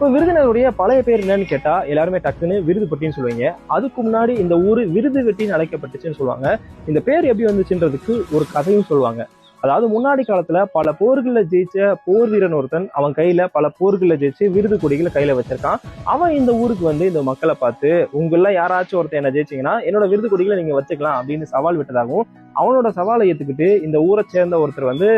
இப்போ விருதுநகருடைய பழைய பேர் என்னன்னு கேட்டா எல்லாருமே டக்குன்னு விருதுப்பட்டின்னு சொல்லுவீங்க. அதுக்கு முன்னாடி இந்த ஊரு விருதுவெட்டின்னு அழைக்கப்பட்டுச்சுன்னு சொல்லுவாங்க. இந்த பேர் எப்படி வந்துச்சுன்றதுக்கு ஒரு கதையும் சொல்லுவாங்க. அதாவது முன்னாடி காலத்துல பல போர்களில் ஜெயிச்ச போர் வீரன் ஒருத்தன் அவன் கையில பல போர்களில் ஜெயிச்சு விருது கொடிகளை கையில வச்சிருக்கான். அவன் இந்த ஊருக்கு வந்து இந்த மக்களை பார்த்து, உங்கள யாராச்சும் ஒருத்தன் என்ன ஜெயிச்சீங்கன்னா என்னோட விருது கொடிகளை நீங்க வச்சுக்கலாம் அப்படின்னு சவால் விட்டதாகவும், அவனோட சவாலை ஏத்துக்கிட்டு இந்த ஊரை சேர்ந்த ஒருத்தர் வந்து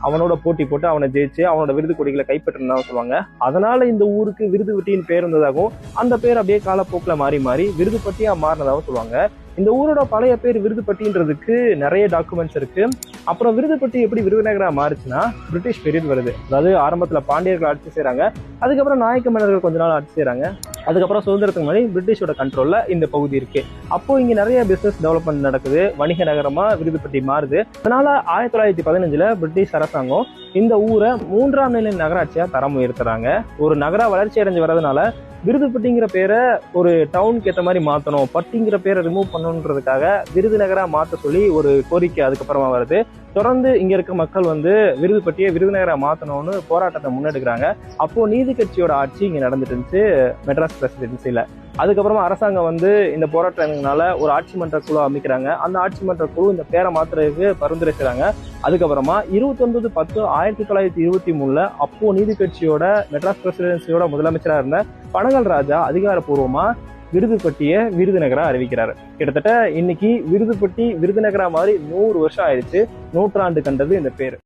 அவனோட போட்டி போட்டு அவனை ஜெயிச்சு அவனோட விருது கொடிகளை கைப்பற்றினதான் சொல்லுவாங்க. அதனால இந்த ஊருக்கு விருதுவெட்டியின் பேர் இருந்ததாகவும், அந்த பேர் அப்படியே காலப்போக்கில் மாறி மாறி விருதுப்பட்டியா மாறினதாகவும் சொல்லுவாங்க. இந்த ஊரோட பழைய பேர் விருதுப்பட்டின்றதுக்கு நிறைய டாக்குமெண்ட்ஸ் இருக்கு. அப்புறம் விருதுப்பட்டி எப்படி விருதுநகரா மாறுச்சுன்னா பிரிட்டிஷ் பீரியட் வருது. அதாவது ஆரம்பத்துல பாண்டியர்கள் ஆட்சி செய்யறாங்க, அதுக்கப்புறம் நாயக்க மன்னர்கள் கொஞ்ச நாள் ஆட்சி செய்யறாங்க, அதுக்கப்புறம் சுதந்திரத்துக்கு முன்னாடி பிரிட்டிஷோட கண்ட்ரோல்ல இந்த பகுதி இருக்கு. அப்போ இங்க நிறைய பிசினஸ் டெவலப்மெண்ட் நடக்குது, வணிக நகரமா விருதுப்பட்டி மாறுது. அதனால 1915 பிரிட்டிஷ் அரசாங்கம் இந்த ஊரை 3ஆம் நிலை நகராட்சியா தரம் உயர்த்துறாங்க. ஒரு நகரா வளர்ச்சி அடைஞ்சு வர்றதுனால விருதுப்பட்டிங்கிற பேரை ஒரு டவுனுக்கு ஏற்ற மாதிரி மாற்றணும், பட்டிங்கிற பேரை ரிமூவ் பண்ணணுன்றதுக்காக விருதுநகரா மாற்ற சொல்லி ஒரு கோரிக்கை அதுக்கப்புறமா வருது. தொடர்ந்து இங்க இருக்க மக்கள் வந்து விருதுப்பட்டியை விருதுநகரா மாற்றணும்னு போராட்டத்தை முன்னெடுக்கிறாங்க. அப்போ நீதி கட்சியோட ஆட்சி இங்க நடந்துட்டு இருந்துச்சு மெட்ராஸ் பிரசிடென்சில. அதுக்கப்புறமா அரசாங்கம் வந்து இந்த போராட்டங்களால ஒரு ஆட்சி மன்ற குழு அமைக்கிறாங்க. அந்த ஆட்சி மன்ற குழு இந்த பேரை மாத்துறதுக்கு பரிந்துரை செய்றாங்க. அதுக்கப்புறமா 29/10/1923 அப்போ நீதி கட்சியோட மெட்ராஸ் பிரசிடென்சியோட முதலமைச்சரா இருந்த பனகல் ராஜா அதிகாரப்பூர்வமா விருதுப்பட்டியை விருதுநகரா அறிவிக்கிறாரு. கிட்டத்தட்ட இன்னைக்கு விருதுப்பட்டி விருதுநகரா மாதிரி 100 வருஷம் ஆயிடுச்சு. நூற்றாண்டு கண்டது இந்த பேரு.